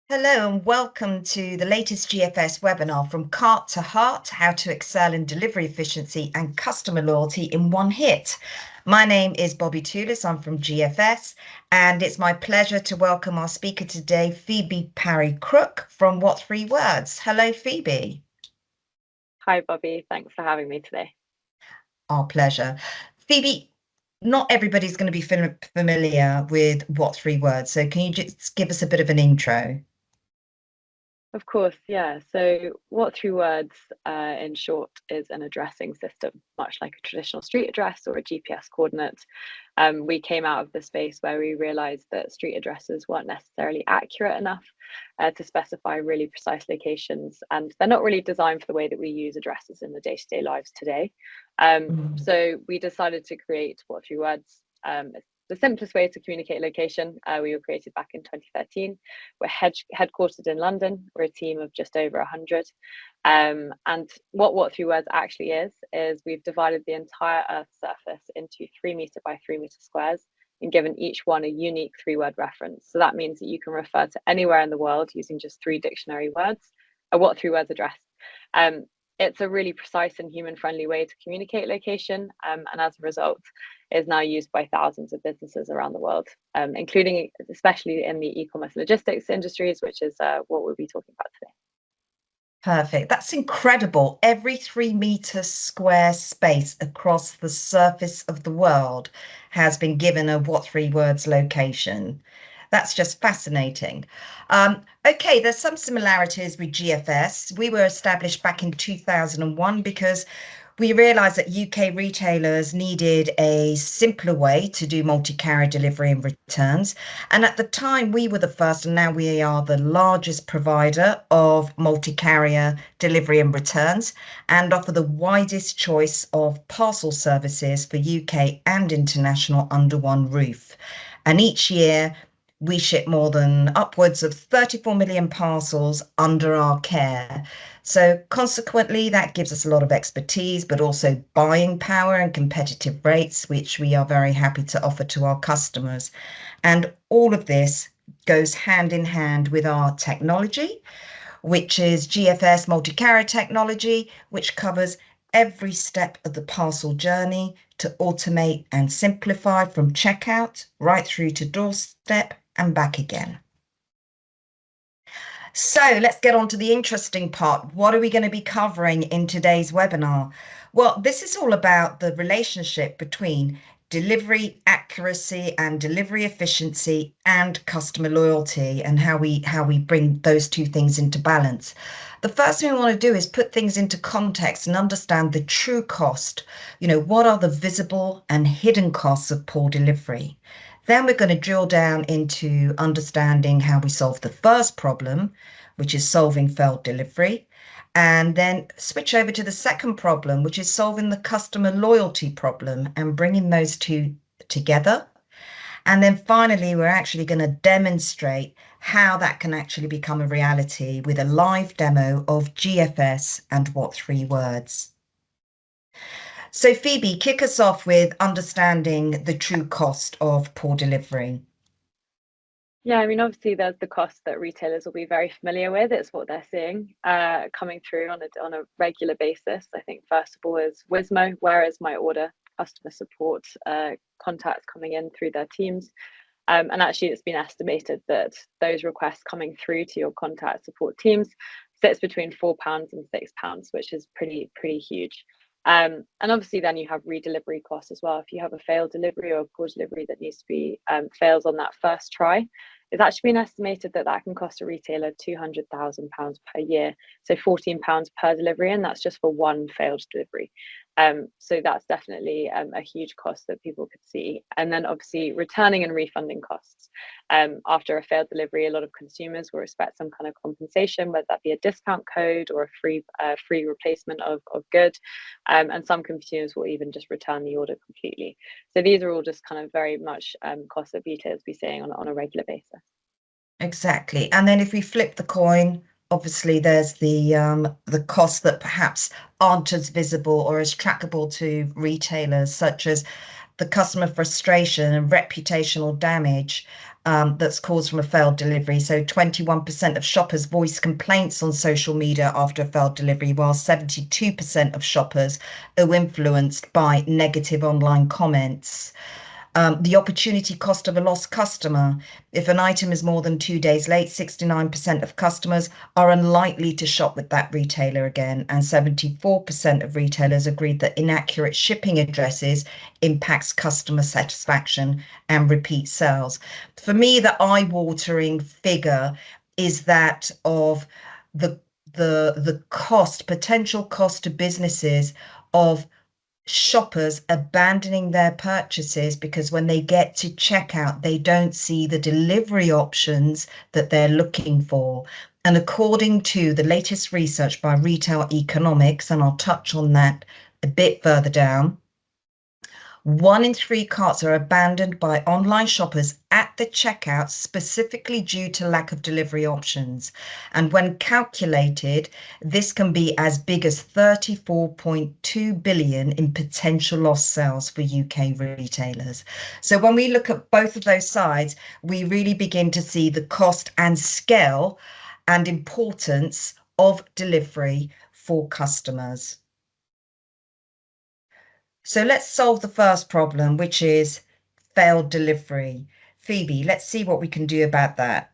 Hello and welcome to the latest GFS webinar From Cart to Heart, How to Excel in Delivery Efficiency and Customer Loyalty in One Hit. My name is Bobby Toulis, I'm from GFS, and it's my pleasure to welcome our speaker today, Phoebe Parry-Crook from What Three Words. Hello, Phoebe. Hi, Bobby. Thanks for having me today. Our pleasure. Phoebe, not everybody's going to be familiar with What Three Words, so can you just give us a bit of an intro? Of course, yeah. So, what three words, in short, is an addressing system, much like a traditional street address or a GPS coordinate. We came out of the space where we realized that street addresses weren't necessarily accurate enough to specify really precise locations, and they're not really designed for the way that we use addresses in the day-to-day lives today. Mm. So, we decided to create what three words. It's the simplest way to communicate location. We were created back in 2013. We're headquartered in London. We're a team of just over 100. And what Three Words actually is we've divided the entire Earth's surface into 3 meter by 3 meter squares and given each one a unique three-word reference. So that means that you can refer to anywhere in the world using just three dictionary words, a what three words address. Um, it's a really precise and human-friendly way to communicate location, and as a result, is now used by thousands of businesses around the world, including especially in the e-commerce logistics industries, which is what we'll be talking about today. Perfect. That's incredible. Every 3 meter square space across the surface of the world has been given a what three words location. That's just fascinating. Okay, there's some similarities with GFS. We were established back in 2001 because we realized that UK retailers needed a simpler way to do multi-carrier delivery and returns. And at the time, we were the first, and now we are the largest provider of multi-carrier delivery and returns and offer the widest choice of parcel services for UK and international under one roof. And each year, we ship more than upwards of 34 million parcels under our care. So consequently, that gives us a lot of expertise, but also buying power and competitive rates, which we are very happy to offer to our customers. And all of this goes hand in hand with our technology, which is GFS multi-carrier technology, which covers every step of the parcel journey to automate and simplify from checkout right through to doorstep and back again. So let's get on to the interesting part. What are we going to be covering in today's webinar? Well, this is all about the relationship between delivery accuracy and delivery efficiency and customer loyalty and how we bring those two things into balance. The first thing we want to do is put things into context and understand the true cost. What are the visible and hidden costs of poor delivery? Then we're going to drill down into understanding how we solve the first problem, which is solving failed delivery, and then switch over to the second problem, which is solving the customer loyalty problem and bringing those two together. And then finally, we're actually going to demonstrate how that can actually become a reality with a live demo of GFS and what three words. So Phoebe, kick us off with understanding the true cost of poor delivery. Yeah, I mean, obviously, there's the cost that retailers will be very familiar with. It's what they're seeing coming through on a regular basis. I think first of all is Wismo, where is my order? Customer support contacts coming in through their teams. And actually, it's been estimated that those requests coming through to your contact support teams sits between £4 and £6, which is pretty huge. And obviously, then you have redelivery costs as well. If you have a failed delivery or a poor delivery that needs to be fails on that first try, it's actually been estimated that that can cost a retailer £200,000 per year, so £14 per delivery, and that's just for one failed delivery. So that's definitely a huge cost that people could see. And then obviously returning and refunding costs. After a failed delivery, a lot of consumers will expect some kind of compensation, whether that be a discount code or a free replacement of good. And some consumers will even just return the order completely. So these are all just kind of very much costs that retailers be seeing on a regular basis. Exactly. And then if we flip the coin, obviously there's the costs that perhaps aren't as visible or as trackable to retailers, such as the customer frustration and reputational damage that's caused from a failed delivery. So 21% of shoppers voice complaints on social media after a failed delivery, while 72% of shoppers are influenced by negative online comments. The opportunity cost of a lost customer. If an item is more than 2 days late, 69% of customers are unlikely to shop with that retailer again, and 74% of retailers agreed that inaccurate shipping addresses impacts customer satisfaction and repeat sales. For me, the eye-watering figure is that of the the cost, potential cost to businesses of shoppers abandoning their purchases because when they get to checkout, they don't see the delivery options that they're looking for. And according to the latest research by Retail Economics, and I'll touch on that a bit further down, 1 in 3 carts are abandoned by online shoppers at the checkout, specifically due to lack of delivery options. And when calculated, this can be as big as 34.2 billion in potential lost sales for UK retailers. So when we look at both of those sides, we really begin to see the cost and scale and importance of delivery for customers. So let's solve the first problem, which is failed delivery. Phoebe, let's see what we can do about that.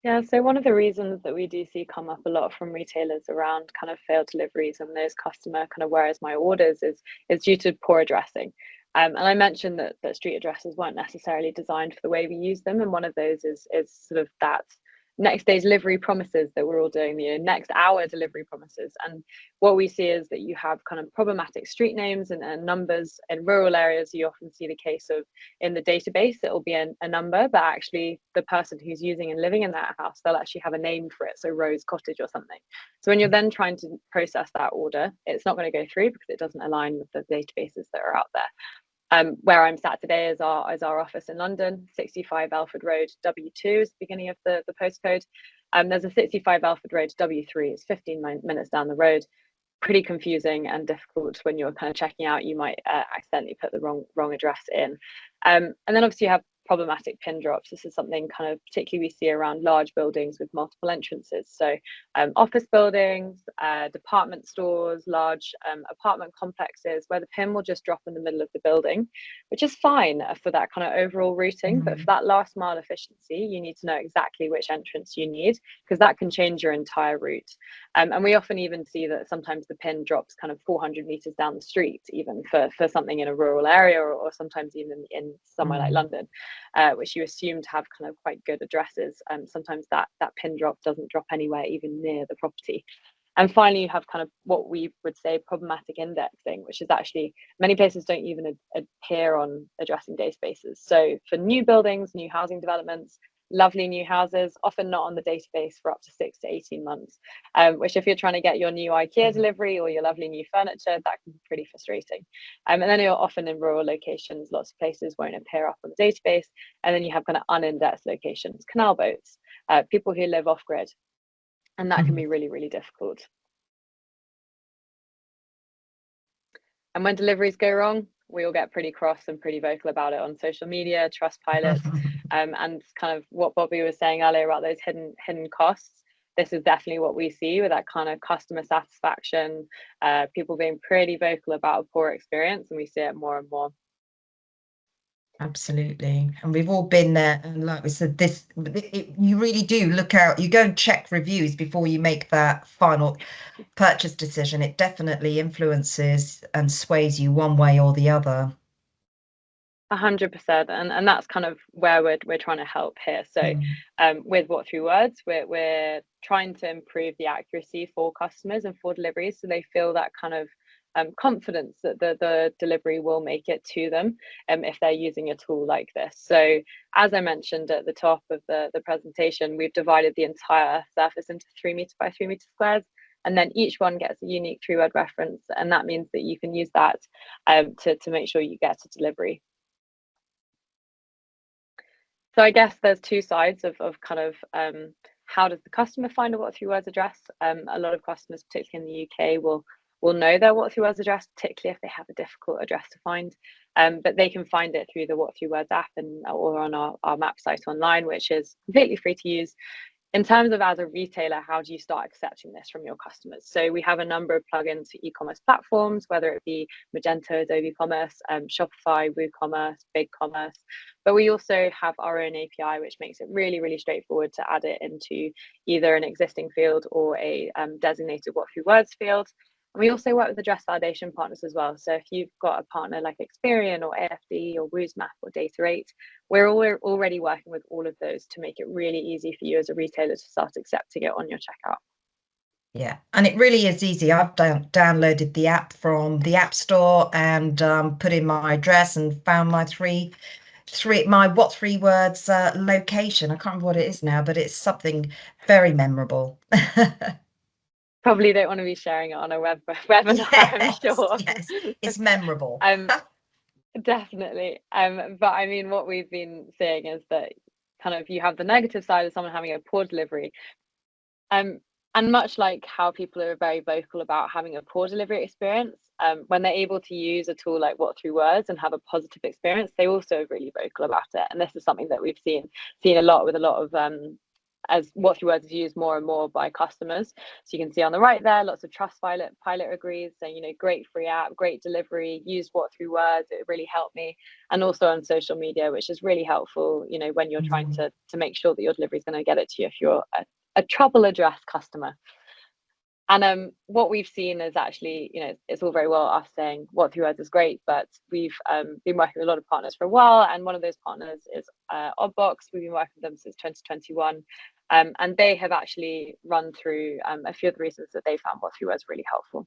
Yeah, so one of the reasons that we do see come up a lot from retailers around kind of failed deliveries and those customer kind of where is my orders is due to poor addressing. And I mentioned that street addresses weren't necessarily designed for the way we use them, and one of those is sort of that next day delivery promises that we're all doing, next hour delivery promises. And what we see is that you have kind of problematic street names and numbers. In rural areas, you often see the case of in the database, it'll be a number, but actually the person who's using and living in that house, they'll actually have a name for it. So Rose Cottage or something. So when you're then trying to process that order, it's not going to go through because it doesn't align with the databases that are out there. Where I'm sat today is our office in London, 65 Alfred Road, W2 is the beginning of the postcode. There's a 65 Alfred Road, W3, it's 15 minutes down the road. Pretty confusing and difficult when you're kind of checking out. You might accidentally put the wrong address in. And then obviously you have problematic pin drops. This is something kind of particularly we see around large buildings with multiple entrances. So office buildings, department stores, large apartment complexes where the pin will just drop in the middle of the building, which is fine for that kind of overall routing. But for that last mile efficiency, you need to know exactly which entrance you need because that can change your entire route. And we often even see that sometimes the pin drops kind of 400 meters down the street, even for something in a rural area or sometimes even in somewhere like London. Which you assume to have kind of quite good addresses. Sometimes that pin drop doesn't drop anywhere even near the property. And finally, you have kind of what we would say problematic indexing, which is actually many places don't even appear on addressing databases. So for new buildings, new housing developments, lovely new houses, often not on the database for up to 6 to 18 months, which if you're trying to get your new IKEA delivery or your lovely new furniture, that can be pretty frustrating. And then you're often in rural locations, lots of places won't appear up on the database. And then you have kind of unindexed locations, canal boats, people who live off grid. And that can be really, really difficult. And when deliveries go wrong, we all get pretty cross and pretty vocal about it on social media, Trustpilot, and kind of what Bobby was saying earlier about those hidden costs. This is definitely what we see with that kind of customer satisfaction, people being pretty vocal about a poor experience, and we see it more and more. Absolutely. And we've all been there. And like we said, you really do look out, you go and check reviews before you make that final purchase decision. It definitely influences and sways you one way or the other. 100%, and that's kind of where we're trying to help here. So with What Three Words, we're trying to improve the accuracy for customers and for deliveries so they feel that kind of confidence that the delivery will make it to them if they're using a tool like this. So as I mentioned at the top of the presentation, we've divided the entire surface into 3 meter by 3 meter squares, and then each one gets a unique 3-word reference, and that means that you can use that to make sure you get to delivery. So I guess there's two sides of kind of how does the customer find a What Three Words address. A lot of customers, particularly in the UK, will will know their what three words address, particularly if they have a difficult address to find. But they can find it through the what three words app or on our map site online, which is completely free to use. In terms of as a retailer, how do you start accepting this from your customers? So we have a number of plugins for e-commerce platforms, whether it be Magento, Adobe Commerce, Shopify, WooCommerce, BigCommerce, but we also have our own API, which makes it really, really straightforward to add it into either an existing field or a designated what three words field. And we also work with address validation partners as well. So if you've got a partner like Experian or AFD or WooSmap or Data8, we're already working with all of those to make it really easy for you as a retailer to start accepting it on your checkout. Yeah, and it really is easy. I've downloaded the app from the App Store and put in my address and found my my what three words location. I can't remember what it is now, but it's something very memorable. Probably don't want to be sharing it on a webinar, I'm sure. Yes, it's memorable. Definitely. But I mean, what we've been seeing is that kind of you have the negative side of someone having a poor delivery. And much like how people are very vocal about having a poor delivery experience, when they're able to use a tool like what three words and have a positive experience, they also are really vocal about it. And this is something that we've seen a lot with a lot of as what three words is used more and more by customers. So you can see on the right there, lots of Trustpilot reviews saying, you know, great free app, great delivery, use what three words, it really helped me. And also on social media, which is really helpful, you know, when you're trying to make sure that your delivery is going to get it to you if you're a trouble address customer. And what we've seen is actually, you know, it's all very well us saying what three words is great, but we've been working with a lot of partners for a while, and one of those partners is Oddbox. We've been working with them since 2021, and they have actually run through a few of the reasons that they found what three words really helpful.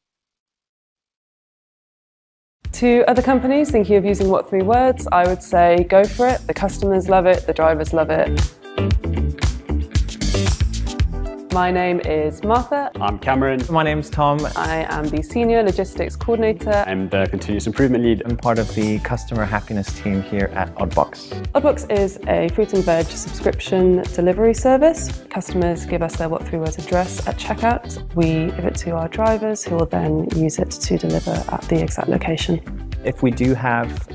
To other companies thinking of using what three words, I would say go for it. The customers love it, the drivers love it. My name is Martha. I'm Cameron. My name's Tom. I am the Senior Logistics Coordinator. I'm the Continuous Improvement Lead. I'm part of the Customer Happiness team here at Oddbox. Oddbox is a fruit and veg subscription delivery service. Customers give us their what three words address at checkout. We give it to our drivers who will then use it to deliver at the exact location. If we do have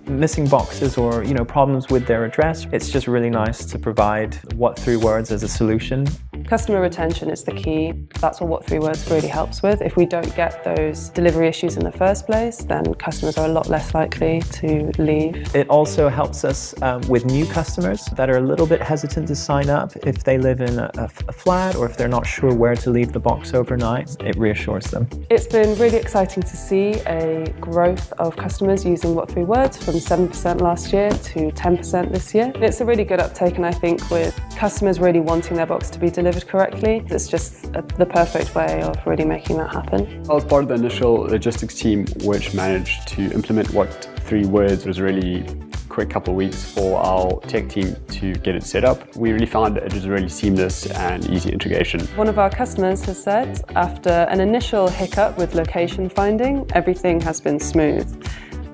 missing boxes or problems with their address, it's just really nice to provide what three words as a solution. Customer retention is the key. That's what three words really helps with. If we don't get those delivery issues in the first place, then customers are a lot less likely to leave. It also helps us with new customers that are a little bit hesitant to sign up if they live in a flat or if they're not sure where to leave the box overnight. It reassures them. It's been really exciting to see a growth of customers using what three words from 7% last year to 10% this year. It's a really good uptake, and I think with customers really wanting their box to be delivered correctly, it's just the perfect way of really making that happen. I was part of the initial logistics team which managed to implement what three words. It was a really quick couple of weeks for our tech team to get it set up. We really found that it was a really seamless and easy integration. One of our customers has said, after an initial hiccup with location finding, everything has been smooth.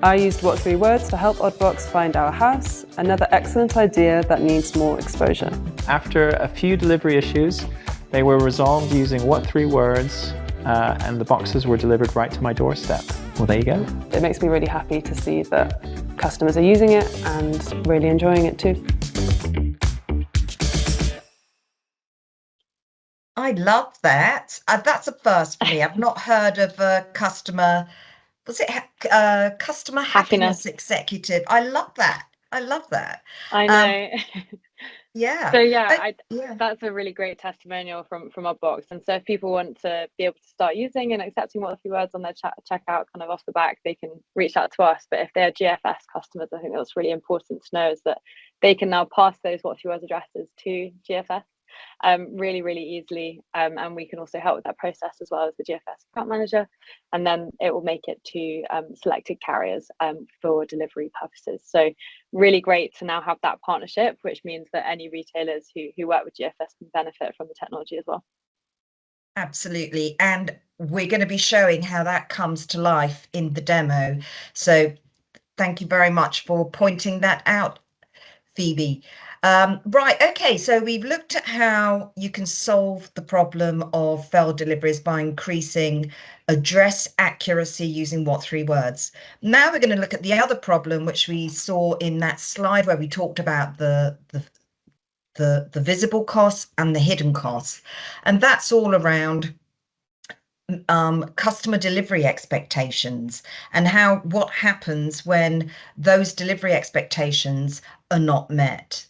I used what three words to help Oddbox find our house, another excellent idea that needs more exposure. After a few delivery issues, they were resolved using what three words, and the boxes were delivered right to my doorstep. Well, there you go. It makes me really happy to see that customers are using it and really enjoying it too. I love that. That's a first for me. I've not heard of a customer. Was it customer happiness executive? I love that. I love that. I know. Yeah. So yeah, that's a really great testimonial from Oddbox. And so if people want to be able to start using and accepting what three words on their checkout kind of off the back, they can reach out to us. But if they're GFS customers, I think that's really important to know, is that they can now pass those what three words addresses to GFS really, really easily. And we can also help with that process as well as the GFS account manager. And then it will make it to selected carriers for delivery purposes. So really great to now have that partnership, which means that any retailers who work with GFS can benefit from the technology as well. Absolutely. And we're going to be showing how that comes to life in the demo. So thank you very much for pointing that out, Phoebe. Right, okay, so we've looked at how you can solve the problem of failed deliveries by increasing address accuracy using what three words. Now we're going to look at the other problem, which we saw in that slide where we talked about the visible costs and the hidden costs. And that's all around customer delivery expectations and what happens when those delivery expectations are not met.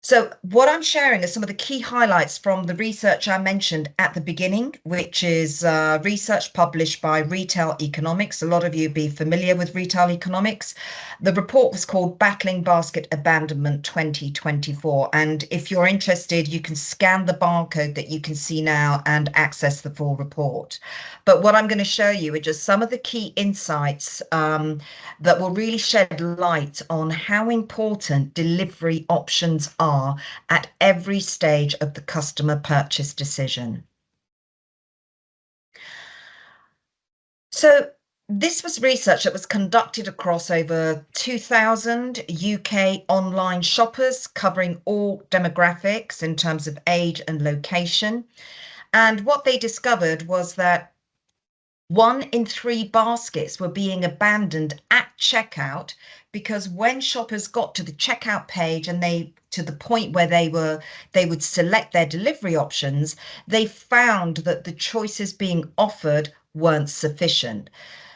So what I'm sharing are some of the key highlights from the research I mentioned at the beginning, which is research published by Retail Economics. A lot of you be familiar with Retail Economics. The report was called Battling Basket Abandonment 2024. And if you're interested, you can scan the barcode that you can see now and access the full report. But what I'm going to show you are just some of the key insights that will really shed light on how important delivery options are at every stage of the customer purchase decision. So this was research that was conducted across over 2,000 UK online shoppers, covering all demographics in terms of age and location. And what they discovered was that 1 in 3 baskets were being abandoned at checkout because when shoppers got to the checkout page and to the point where they would select their delivery options, they found that the choices being offered weren't sufficient.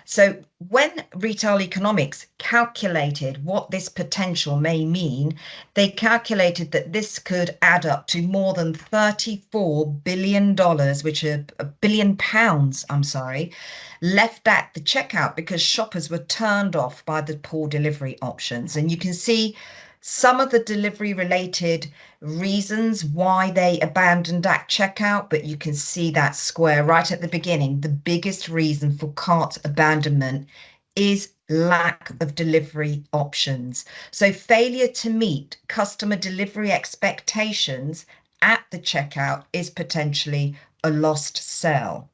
So when Retail Economics calculated what this potential may mean, they calculated that this could add up to more than $34 billion, which are £1 billion, I'm sorry, left at the checkout because shoppers were turned off by the poor delivery options. And you can see some of the delivery related reasons why they abandoned at checkout, but you can see that square right at the beginning. The biggest reason for cart abandonment is lack of delivery options. So failure to meet customer delivery expectations at the checkout is potentially a lost sale.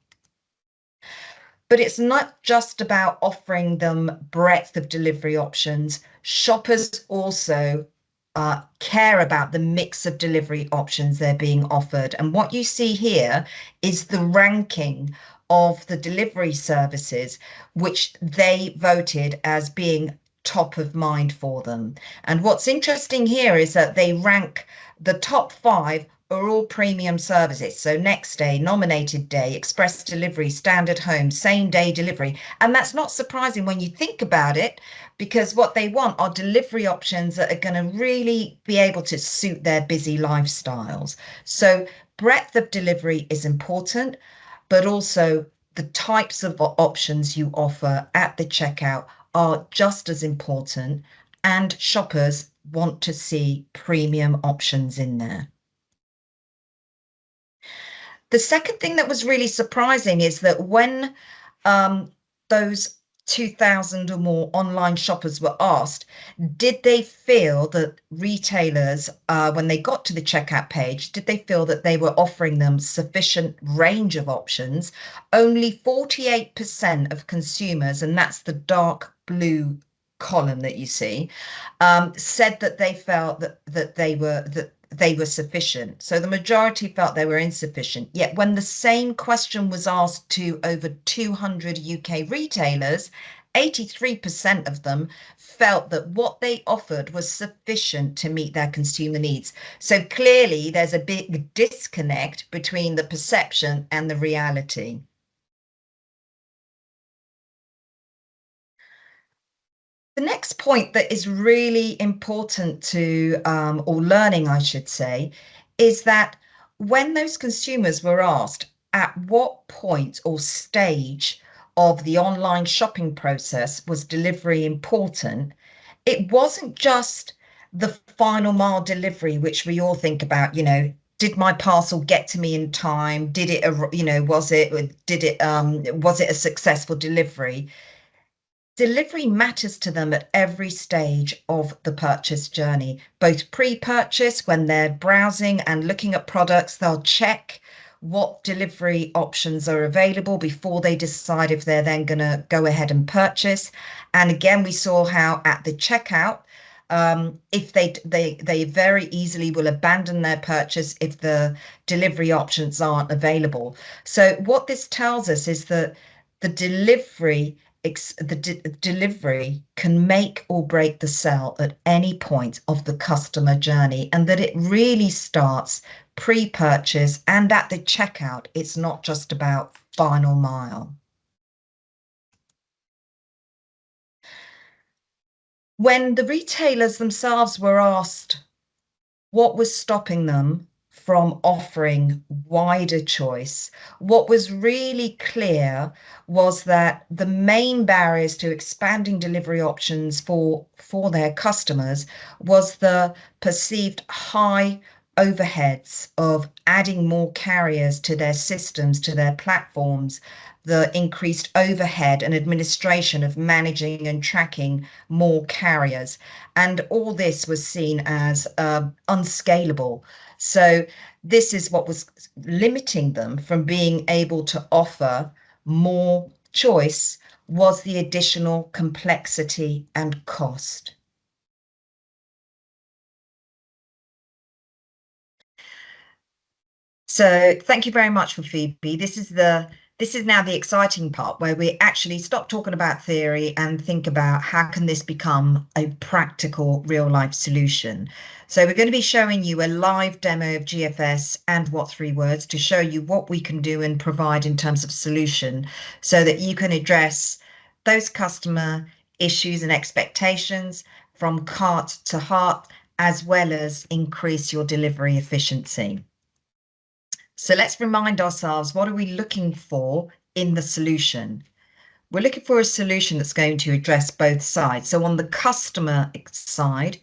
But it's not just about offering them breadth of delivery options. Shoppers also care about the mix of delivery options they're being offered. And what you see here is the ranking of the delivery services, which they voted as being top of mind for them. And what's interesting here is that they rank the top 5 are all premium services. So next day, nominated day, express delivery, standard home, same day delivery. And that's not surprising when you think about it, because what they want are delivery options that are going to really be able to suit their busy lifestyles. So breadth of delivery is important, but also the types of options you offer at the checkout are just as important. And shoppers want to see premium options in there. The second thing that was really surprising is that when those 2,000 or more online shoppers were asked, did they feel that retailers, when they got to the checkout page, did they feel that they were offering them sufficient range of options? Only 48% of consumers, and that's the dark blue column that you see, said that they felt that they were sufficient. So the majority felt they were insufficient. Yet when the same question was asked to over 200 UK retailers, 83% of them felt that what they offered was sufficient to meet their consumer needs. So clearly there's a big disconnect between the perception and the reality. The next point that is really important to, or learning, I should say, is that when those consumers were asked at what point or stage of the online shopping process was delivery important, it wasn't just the final mile delivery, which we all think about, did my parcel get to me in time? Did it, was it a successful delivery? Delivery matters to them at every stage of the purchase journey, both pre-purchase, when they're browsing and looking at products, they'll check what delivery options are available before they decide if they're then going to go ahead and purchase. And again, we saw how at the checkout, If they very easily will abandon their purchase if the delivery options aren't available. So what this tells us is that the delivery can make or break the sale at any point of the customer journey, and that it really starts pre-purchase and at the checkout. It's not just about final mile. When the retailers themselves were asked what was stopping them from offering wider choice, what was really clear was that the main barriers to expanding delivery options for their customers was the perceived high overheads of adding more carriers to their systems, to their platforms, the increased overhead and administration of managing and tracking more carriers. And all this was seen as unscalable. So this is what was limiting them from being able to offer more choice, was the additional complexity and cost. So thank you very much for Phoebe. This is now the exciting part where we actually stop talking about theory and think about how can this become a practical real life solution. So we're going to be showing you a live demo of GFS and What Three Words to show you what we can do and provide in terms of solution so that you can address those customer issues and expectations from cart to heart, as well as increase your delivery efficiency. So let's remind ourselves, what are we looking for in the solution? We're looking for a solution that's going to address both sides. So on the customer side,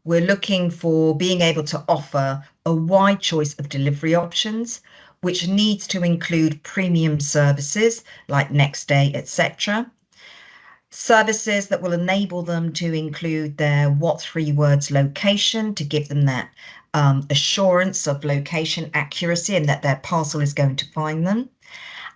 we're looking for being able to offer a wide choice of delivery options, which needs to include premium services like next day, etc. Services that will enable them to include their What Three Words location to give them that assurance of location accuracy and that their parcel is going to find them.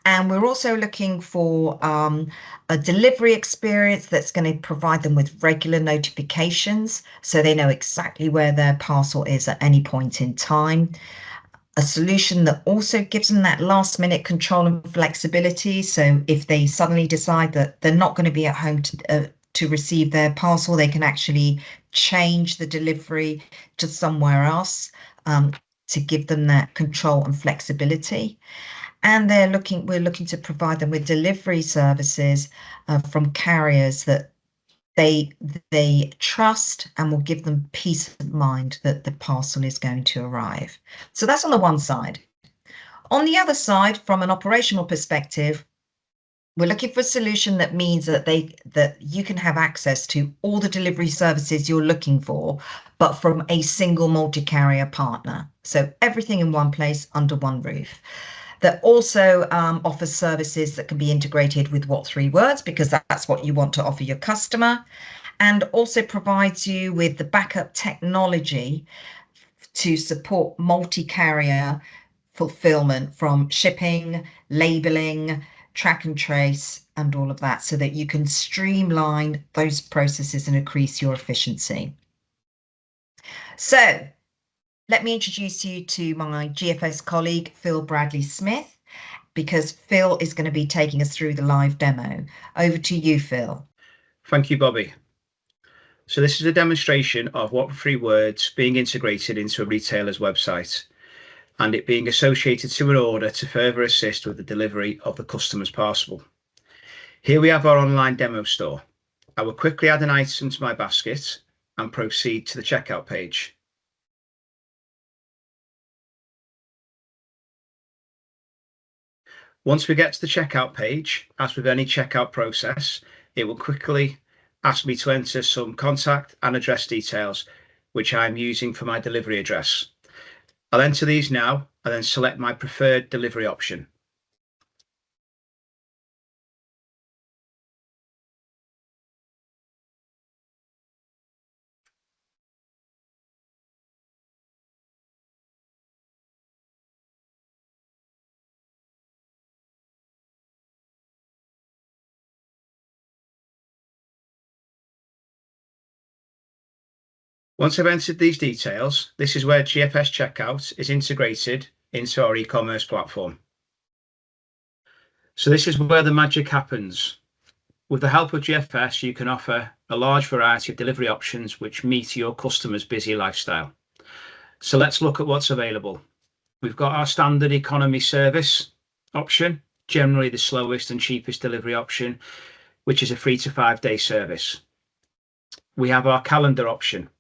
And we're also looking for a delivery experience that's going to provide them with regular notifications so they know exactly where their parcel is at any point in time. A solution that also gives them that last minute control and flexibility. So if they suddenly decide that they're not going to be at home to receive their parcel, they can actually change the delivery to somewhere else to give them that control and flexibility. And we're looking to provide them with delivery services from carriers that they trust and will give them peace of mind that the parcel is going to arrive. So that's on the one side. On the other side, from an operational perspective, we're looking for a solution that means that you can have access to all the delivery services you're looking for, but from a single multi-carrier partner. So everything in one place under one roof. That also offers services that can be integrated with What Three Words, because that's what you want to offer your customer, and also provides you with the backup technology to support multi-carrier fulfillment from shipping, labeling, track and trace, and all of that, so that you can streamline those processes and increase your efficiency. So let me introduce you to my GFS colleague, Phil Bradley-Smith, because Phil is going to be taking us through the live demo. Over to you, Phil. Thank you, Bobby. So this is a demonstration of What Three Words being integrated into a retailer's website and it being associated to an order to further assist with the delivery of the customer's parcel. Here we have our online demo store. I will quickly add an item to my basket and proceed to the checkout page. Once we get to the checkout page, as with any checkout process, it will quickly ask me to enter some contact and address details, which I'm using for my delivery address. I'll enter these now and then select my preferred delivery option. Once I've entered these details, this is where GFS checkout is integrated into our e-commerce platform. So this is where the magic happens. With the help of GFS, you can offer a large variety of delivery options which meet your customer's busy lifestyle. So let's look at what's available. We've got our standard economy service option, generally the slowest and cheapest delivery option, which is a 3 to 5 day service. We have our calendar option,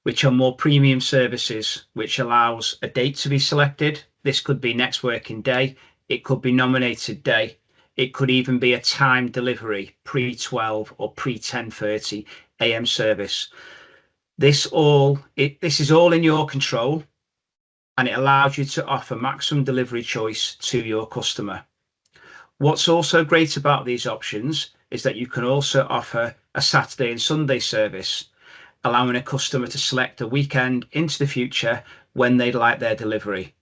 which are more premium services, which allows a date to be selected. This could be next working day. It could be nominated day. It could even be a time delivery, pre-12 or pre-10:30 a.m. service. This is all in your control, and it allows you to offer maximum delivery choice to your customer. What's also great about these options is that you can also offer a Saturday and Sunday service, allowing a customer to select a weekend into the future when they'd like their delivery.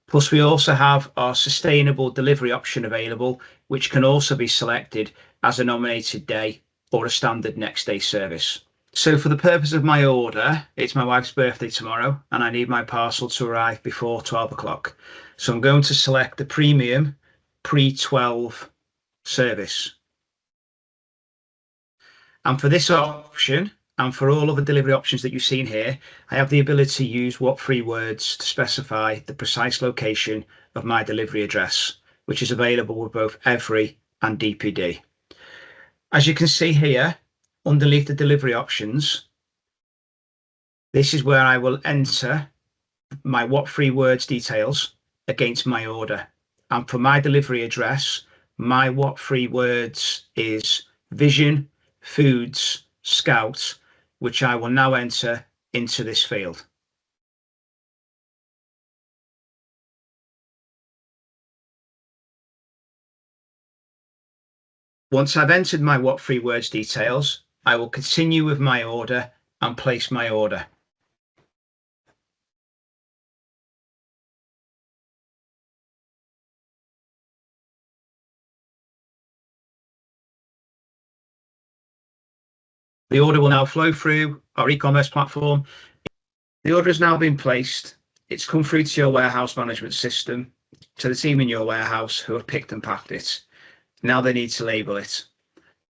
Plus, we also have our sustainable delivery option available, which can also be selected as a nominated day or a standard next day service. So for the purpose of my order, it's my wife's birthday tomorrow and I need my parcel to arrive before 12 o'clock. So I'm going to select the premium pre-12 service. And for this option, and for all other delivery options that you've seen here, I have the ability to use what 3 words to specify the precise location of my delivery address, which is available with both Every and DPD. As you can see here, underneath the delivery options, this is where I will enter my what 3 words details against my order. And for my delivery address, my what 3 words is Vision Foods Scout, which I will now enter into this field. Once I've entered my what 3 words details, I will continue with my order and place my order. The order will now flow through our e-commerce platform. The order has now been placed. It's come through to your warehouse management system, to the team in your warehouse who have picked and packed it. Now they need to label it.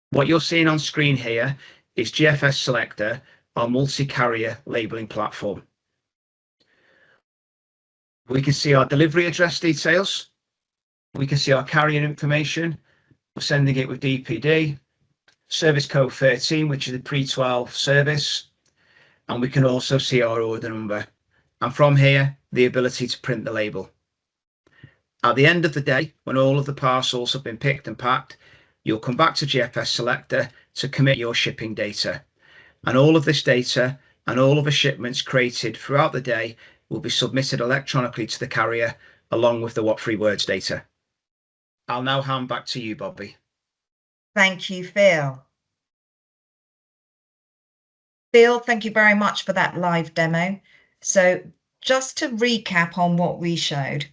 What you're seeing on screen here is GFS Selector, our multi-carrier labeling platform. We can see our delivery address details. We can see our carrier information. We're sending it with DPD. Service code 13, which is the pre-12 service. And we can also see our order number. And from here, the ability to print the label. At the end of the day, when all of the parcels have been picked and packed, you'll come back to GFS Selector to commit your shipping data. And all of this data and all of the shipments created throughout the day will be submitted electronically to the carrier along with the what 3 words data. I'll now hand back to you, Bobby. Thank you, Phil. Phil, thank you very much for that live demo. So just to recap on what we showed,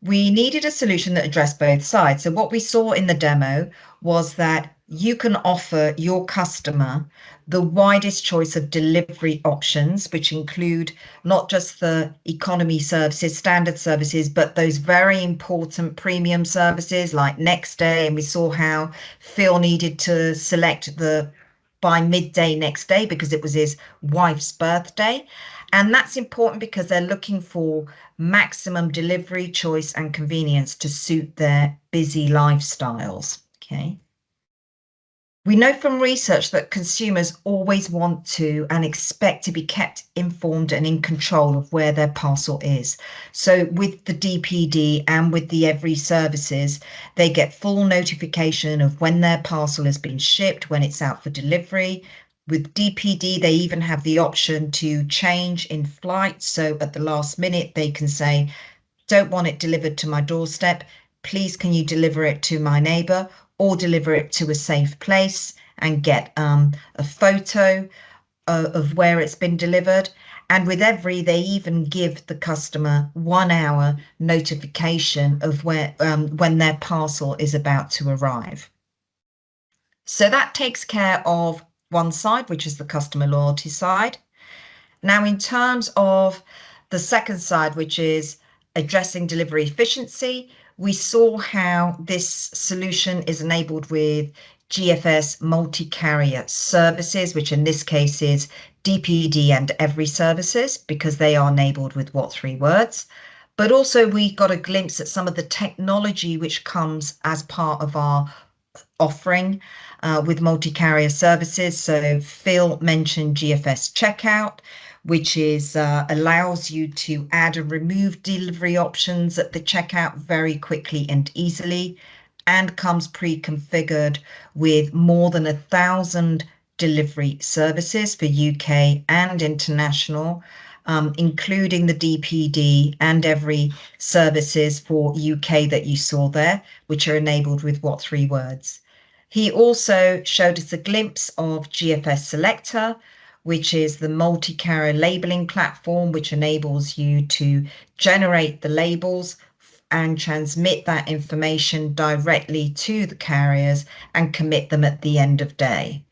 we needed a solution that addressed both sides. So what we saw in the demo was that you can offer your customer the widest choice of delivery options, which include not just the economy services, standard services, but those very important premium services like next day. And we saw how Phil needed to select the by midday next day because it was his wife's birthday. And that's important because they're looking for maximum delivery choice and convenience to suit their busy lifestyles. Okay. We know from research that consumers always want to and expect to be kept informed and in control of where their parcel is. So with the DPD and with the Every services, they get full notification of when their parcel has been shipped, when it's out for delivery. With DPD, they even have the option to change in flight. So at the last minute, they can say, don't want it delivered to my doorstep. Please, can you deliver it to my neighbour or deliver it to a safe place and get a photo of where it's been delivered. And with Every, they even give the customer 1 hour notification of where when their parcel is about to arrive. So that takes care of one side, which is the customer loyalty side. Now, in terms of the second side, which is addressing delivery efficiency, we saw how this solution is enabled with GFS multi-carrier services, which in this case is DPD and every services, because they are enabled with what three words. But also we got a glimpse at some of the technology which comes as part of our offering with multi-carrier services. So Phil mentioned GFS checkout, which is allows you to add and remove delivery options at the checkout very quickly and easily, and comes pre-configured with more than 1,000 delivery services for UK and international, including the DPD and every services for UK that you saw there, which are enabled with what three words. He also showed us a glimpse of GFS Selector, which is the multi-carrier labeling platform, which enables you to generate the labels and transmit that information directly to the carriers and commit them at the end of day.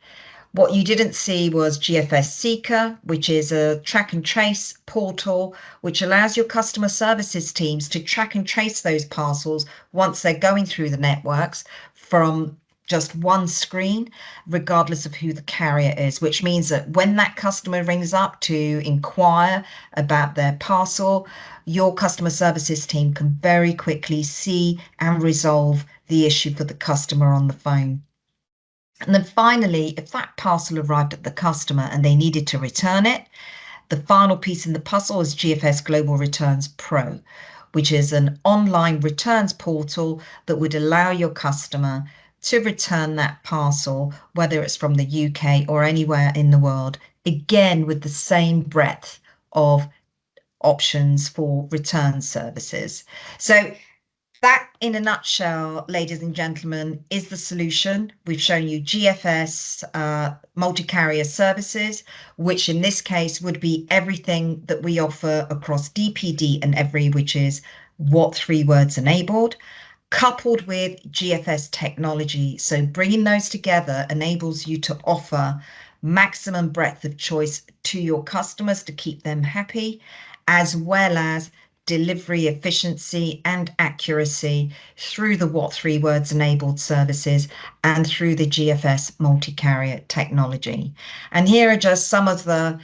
What you didn't see was GFS Seeker, which is a track and trace portal, which allows your customer services teams to track and trace those parcels once they're going through the networks from just one screen, regardless of who the carrier is, which means that when that customer rings up to inquire about their parcel, your customer services team can very quickly see and resolve the issue for the customer on the phone. And then finally, if that parcel arrived at the customer and they needed to return it, the final piece in the puzzle is GFS Global Returns Pro, which is an online returns portal that would allow your customer to return that parcel, whether it's from the UK or anywhere in the world, again with the same breadth of options for return services. So that, in a nutshell, ladies and gentlemen, is the solution. We've shown you GFS multi-carrier services, which in this case would be everything that we offer across DPD and every, which is what three words enabled, coupled with GFS technology. So bringing those together enables you to offer maximum breadth of choice to your customers to keep them happy, as well as delivery efficiency and accuracy through the what three words enabled services and through the GFS multi-carrier technology. And here are just some of the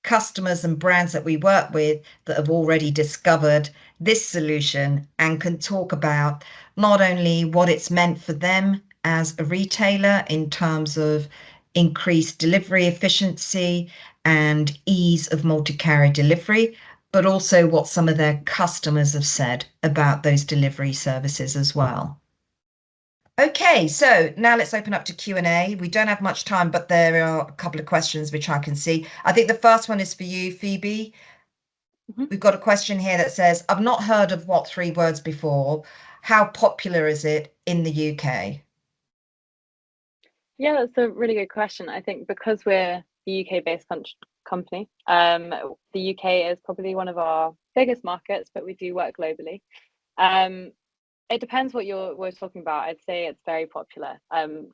customers and brands that we work with that have already discovered this solution and can talk about not only what it's meant for them as a retailer in terms of increased delivery efficiency and ease of multi-carrier delivery, but also what some of their customers have said about those delivery services as well. Okay, so now let's open up to Q&A. We don't have much time, but there are a couple of questions which I can see. I think the first one is for you, Phoebe. We've got a question here that says, I've not heard of what three words before. How popular is it in the UK? Yeah, that's a really good question. I think because we're the UK-based company, the UK is probably one of our biggest markets, but we do work globally. It depends what we're talking about. I'd say it's very popular,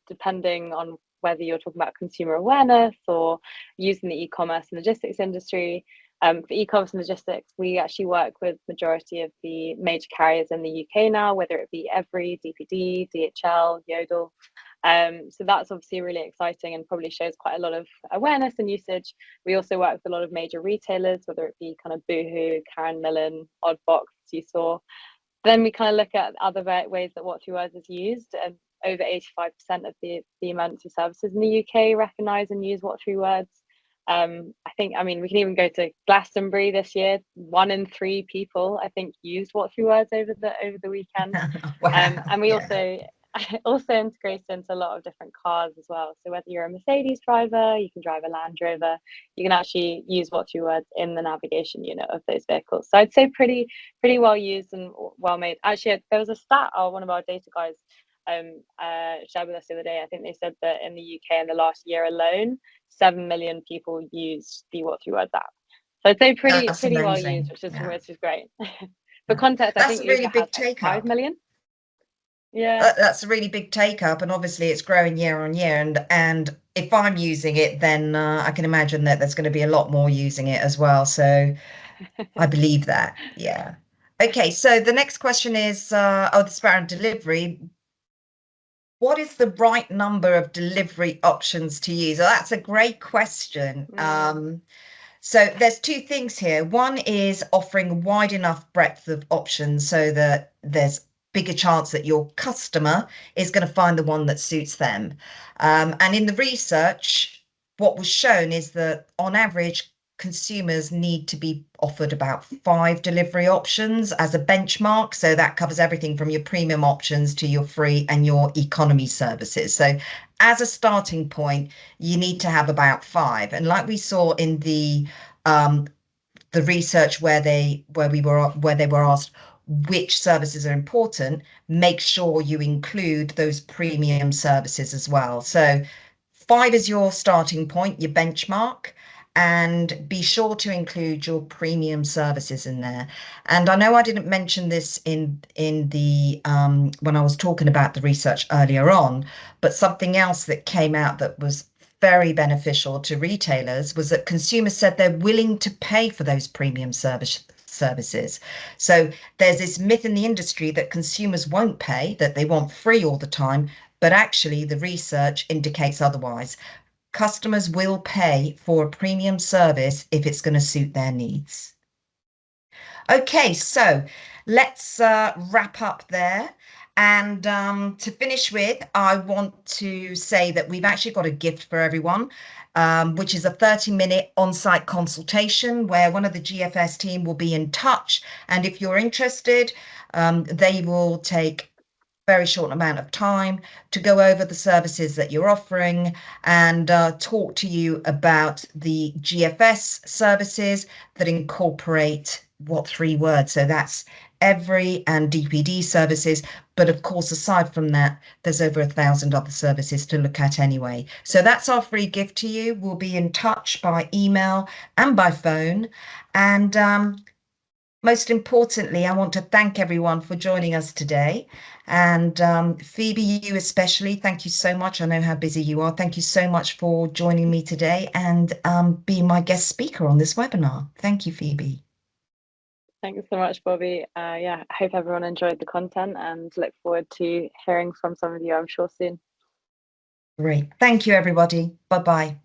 depending on whether you're talking about consumer awareness or using the e-commerce and logistics industry. For e-commerce and logistics, we actually work with majority of the major carriers in the UK now, whether it be Every, DPD, DHL, Yodel. So that's obviously really exciting and probably shows quite a lot of awareness and usage. We also work with a lot of major retailers, whether it be kind of Boohoo, Karen Millen, Oddbox, as you saw. Then we kind of look at other ways that what three words is used, and over 85% of the emergency services in the UK recognise and use what three words. I mean, we can even go to Glastonbury this year. 1 in 3 people, I think, used what three words over the weekend. Wow, And we yeah. also integrate into a lot of different cars as well. So whether you're a Mercedes driver, you can drive a Land Rover, you can actually use what three words in the navigation unit of those vehicles. So I'd say pretty well used and well made. Actually, there was a stat one of our data guys shared with us the other day. I think they said that in the UK in the last year alone, 7 million people used the what three words app. So I'd say pretty well used, which is great. For context, I think a really Uber big has like take 5 up. million. Yeah, That's a really big take up, and obviously it's growing year on year, and if I'm using it, then I can imagine that there's going to be a lot more using it as well. So I believe that. Yeah. Okay. So the next question is, this is about delivery. What is the right number of delivery options to use? Well, that's a great question. So there's two things here. One is offering wide enough breadth of options so that there's bigger chance that your customer is going to find the one that suits them. And in the research, what was shown is that on average, consumers need to be offered about 5 delivery options as a benchmark. So that covers everything from your premium options to your free and your economy services. So as a starting point, you need to have about 5. And like we saw in the research where they were asked which services are important, make sure you include those premium services as well. So 5 is your starting point, your benchmark, and be sure to include your premium services in there. And I know I didn't mention this in the when I was talking about the research earlier on, but something else that came out that was very beneficial to retailers was that consumers said they're willing to pay for those premium services. So there's this myth in the industry that consumers won't pay, that they want free all the time, but actually the research indicates otherwise. Customers will pay for a premium service if it's going to suit their needs. Okay, so let's wrap up there. And to finish with, I want to say that we've actually got a gift for everyone, which is a 30-minute on-site consultation where one of the GFS team will be in touch. And if you're interested, they will take very short amount of time to go over the services that you're offering and talk to you about the GFS services that incorporate what 3 words. So that's every and DPD services. But of course, aside from that, there's over 1,000 other services to look at anyway. So that's our free gift to you. We'll be in touch by email and by phone. And most importantly, I want to thank everyone for joining us today. And Phoebe, you especially, thank you so much. I know how busy you are. Thank you so much for joining me today and being my guest speaker on this webinar. Thank you, Phoebe. Thanks so much, Bobby. Yeah, I hope everyone enjoyed the content and look forward to hearing from some of you, I'm sure, soon. Great. Thank you, everybody. Bye-bye.